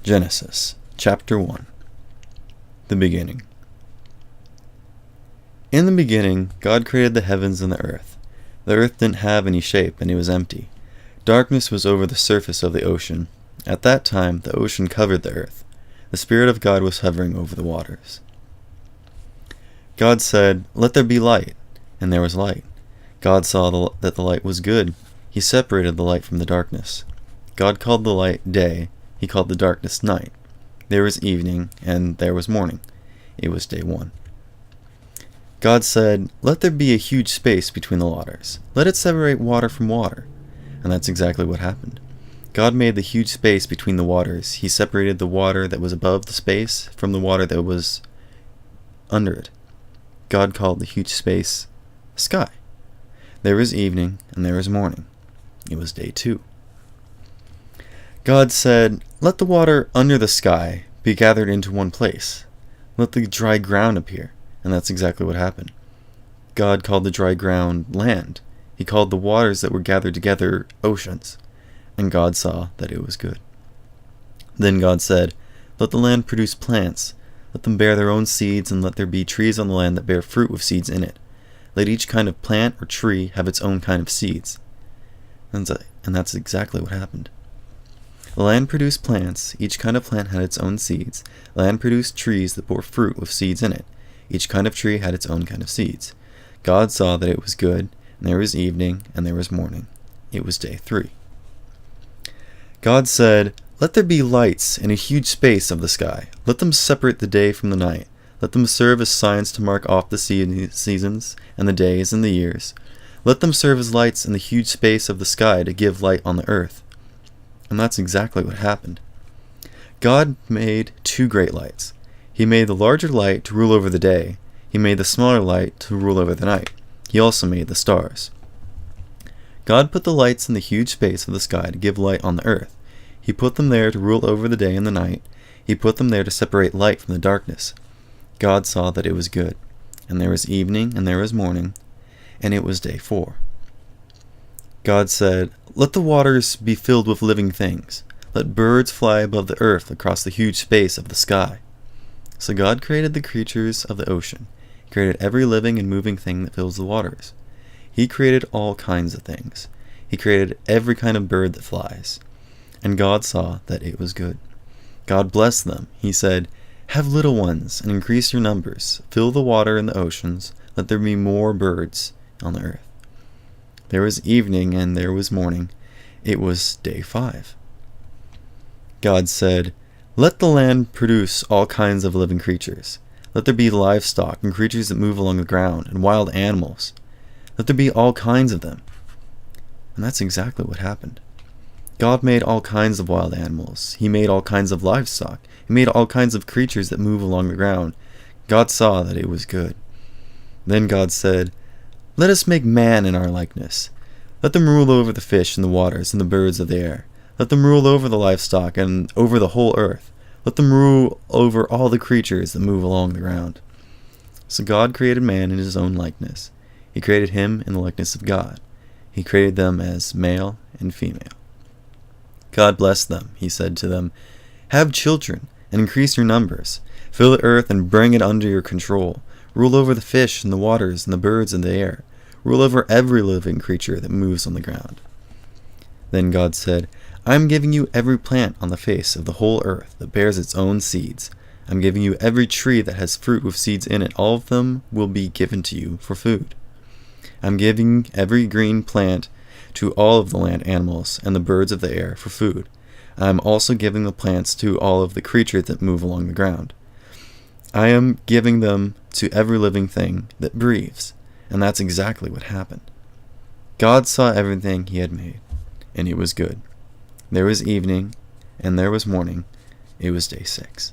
Genesis, chapter 1. The beginning. In the beginning, God created the heavens and the earth. The earth didn't have any shape, and it was empty. Darkness was over the surface of the ocean. At that time, the ocean covered the earth. The Spirit of God was hovering over the waters. God said, "Let there be light," and there was light. God saw that the light was good. He separated the light from the darkness. God called the light day. He called the darkness night. There was evening, and there was morning. It was day 1. God said, "Let there be a huge space between the waters. Let it separate water from water." And that's exactly what happened. God made the huge space between the waters. He separated the water that was above the space from the water that was under it. God called the huge space sky. There was evening, and there was morning. It was day 2. God said, "Let the water under the sky be gathered into one place. Let the dry ground appear." And that's exactly what happened. God called the dry ground land. He called the waters that were gathered together oceans. And God saw that it was good. Then God said, "Let the land produce plants. Let them bear their own seeds, and let there be trees on the land that bear fruit with seeds in it. Let each kind of plant or tree have its own kind of seeds." And that's exactly what happened. The land produced plants. Each kind of plant had its own seeds. The land produced trees that bore fruit with seeds in it. Each kind of tree had its own kind of seeds. God saw that it was good, and there was evening, and there was morning. It was day 3. God said, "Let there be lights in a huge space of the sky. Let them separate the day from the night. Let them serve as signs to mark off the seasons, and the days, and the years. Let them serve as lights in the huge space of the sky to give light on the earth." And that's exactly what happened. God made 2 great lights. He made the larger light to rule over the day. He made the smaller light to rule over the night. He also made the stars. God put the lights in the huge space of the sky to give light on the earth. He put them there to rule over the day and the night. He put them there to separate light from the darkness. God saw that it was good. And there was evening, and there was morning, and it was day 4. God said, "Let the waters be filled with living things. Let birds fly above the earth across the huge space of the sky." So God created the creatures of the ocean. He created every living and moving thing that fills the waters. He created all kinds of things. He created every kind of bird that flies. And God saw that it was good. God blessed them. He said, "Have little ones and increase your numbers. Fill the water in the oceans. Let there be more birds on the earth." There was evening, and there was morning. It was day 5. God said, "Let the land produce all kinds of living creatures. Let there be livestock and creatures that move along the ground, and wild animals. Let there be all kinds of them." And that's exactly what happened. God made all kinds of wild animals. He made all kinds of livestock. He made all kinds of creatures that move along the ground. God saw that it was good. Then God said, "Let us make man in our likeness. Let them rule over the fish in the waters and the birds of the air. Let them rule over the livestock and over the whole earth. Let them rule over all the creatures that move along the ground." So God created man in his own likeness. He created him in the likeness of God. He created them as male and female. God blessed them. He said to them, "Have children and increase your numbers. Fill the earth and bring it under your control. Rule over the fish in the waters and the birds in the air. Rule over every living creature that moves on the ground." Then God said, "I am giving you every plant on the face of the whole earth that bears its own seeds. I am giving you every tree that has fruit with seeds in it. All of them will be given to you for food. I am giving every green plant to all of the land animals and the birds of the air for food. I am also giving the plants to all of the creatures that move along the ground. I am giving them to every living thing that breathes." And that's exactly what happened. God saw everything he had made, and it was good. There was evening, and there was morning. It was day 6.